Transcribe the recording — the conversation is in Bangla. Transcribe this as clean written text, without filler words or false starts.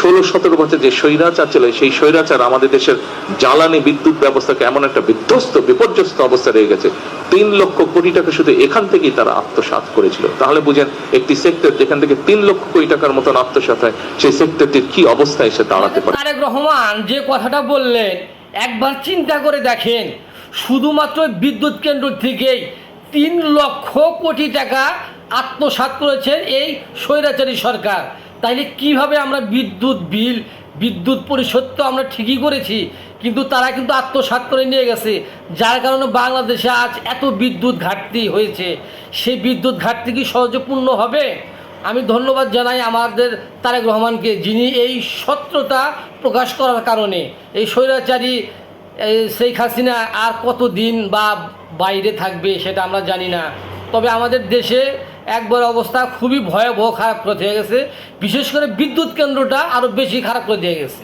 16-17 বছর যে স্বৈরাচার ছিল, সেই স্বৈরাচার আমাদের দেশের জ্বালানি বিদ্যুৎ ব্যবস্থাকে এমন একটা বিধ্বস্ত বিপর্যস্ত অবস্থা রয়ে গেছে, 3 লক্ষ কোটি টাকা শুধু এখান থেকেই তারা আত্মসাৎ করেছিল। তাহলে বুঝেন একটি সেক্টর যেখান থেকে 3 লক্ষ কোটি টাকার মতন আত্মসাৎ হয়, সেই সেক্টরটির কি অবস্থায় এসে দাঁড়াতে পারে। তারেক রহমান যে কথাটা বললেন, একবার চিন্তা করে দেখেন, শুধুমাত্র বিদ্যুৎ কেন্দ্র থেকেই 3 লক্ষ কোটি টাকা আত্মসাৎ করেছেন এই স্বৈরাচারী সরকার। তাইলে কিভাবে আমরা বিদ্যুৎ পরিশোধ তো আমরা ঠিকই করেছি, কিন্তু তারা কিন্তু আত্মসাৎ করে নিয়ে গেছে, যার কারণে বাংলাদেশে আজ এত বিদ্যুৎ ঘাটতি হয়েছে। সেই বিদ্যুৎ ঘাটতি কি সহজে পূর্ণ হবে? আমি ধন্যবাদ জানাই আমাদের তারেক রহমানকে, যিনি এই সত্যতা প্রকাশ করার কারণে এই স্বৈরাচারী শেখ হাসিনা আর কতদিন বা বাইরে থাকবে সেটা আমরা জানি না। তবে আমাদের দেশে একবার অবস্থা খুবই ভয়াবহ খারাপ করে দিয়ে গেছে, বিশেষ করে বিদ্যুৎ কেন্দ্রটা আরও বেশি খারাপ করে দিয়ে গেছে।